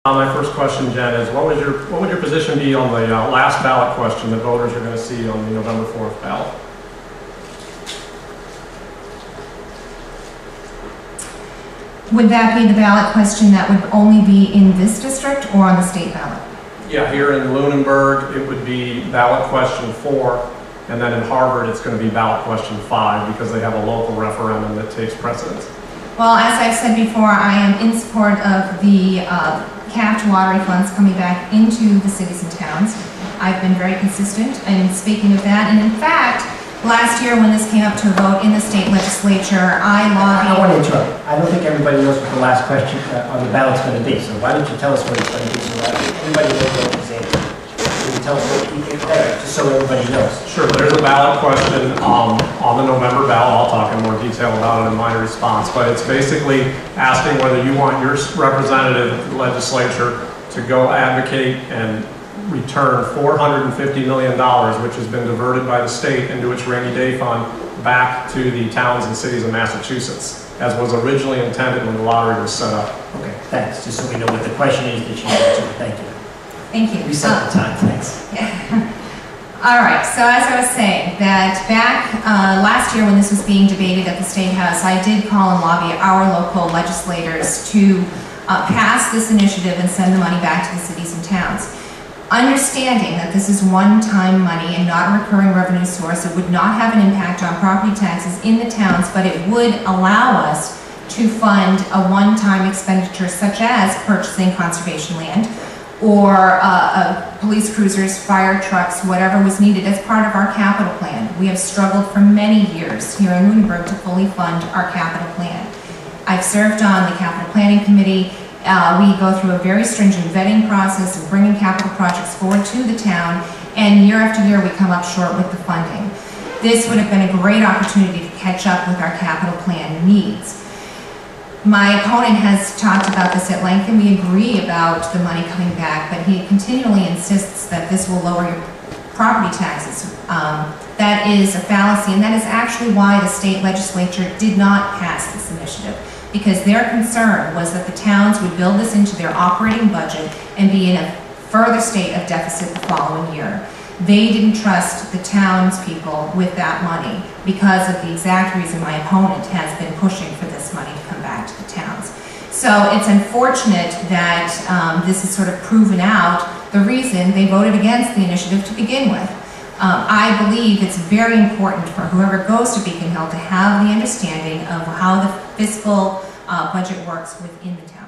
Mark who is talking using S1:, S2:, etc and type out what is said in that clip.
S1: My first question, Jen, is what would your position be on the last ballot question that voters are going to see on the November 4th ballot?
S2: Would that be the ballot question that would only be in this district or on the state ballot?
S1: Yeah, here in Lunenburg, it would be ballot question 4, and then in Harvard, it's going to be ballot question 5 because they have a local referendum that takes precedence.
S2: Well, as I've said before, I am in support of the capped lottery funds coming back into the cities and towns. I've been very consistent in speaking of that, and in fact, last year when this came up to a vote in the state legislature, I lobbied...
S3: I don't want to interrupt. I don't think everybody knows what the last question on the ballot's going to be, so why don't you tell us what it's going to be so that everybody knows what it's in. Can you tell us what you think there, just so everybody knows?
S1: Sure, there's a ballot question on the November ballot. I'll talk in more detail about it in my response, but it's basically asking whether you want your representative at the legislature to go advocate and return $450 million, which has been diverted by the state into its rainy day fund, back to the towns and cities of Massachusetts, as was originally intended when the lottery was set up.
S3: Okay, thanks. Just so we know what the question is that you answered. Thank you.
S2: Thank you.
S3: We set the time. Thanks.
S2: Yeah. All right, so as I was saying, that back last year when this was being debated at the State House, I did call and lobby our local legislators to pass this initiative and send the money back to the cities and towns. Understanding that this is one-time money and not a recurring revenue source, it would not have an impact on property taxes in the towns, but it would allow us to fund a one-time expenditure such as purchasing conservation land or police cruisers, fire trucks, whatever was needed as part of our capital plan. We have struggled for many years here in Lunenburg to fully fund our capital plan. I've served on the capital planning committee. We go through a very stringent vetting process of bringing capital projects forward to the town, and year after year we come up short with the funding. This would have been a great opportunity to catch up with our capital plan needs. My opponent has talked about this at length, and we agree about the money coming back, but he continually insists that this will lower your property taxes. That is a fallacy, and that is actually why the state legislature did not pass this initiative, because their concern was that the towns would build this into their operating budget and be in a further state of deficit the following year. They didn't trust the townspeople with that money because of the exact reason my opponent has been pushing for this money to come back to the towns. So it's unfortunate that this is sort of proven out the reason they voted against the initiative to begin with. I believe it's very important for whoever goes to Beacon Hill to have the understanding of how the fiscal budget works within the town.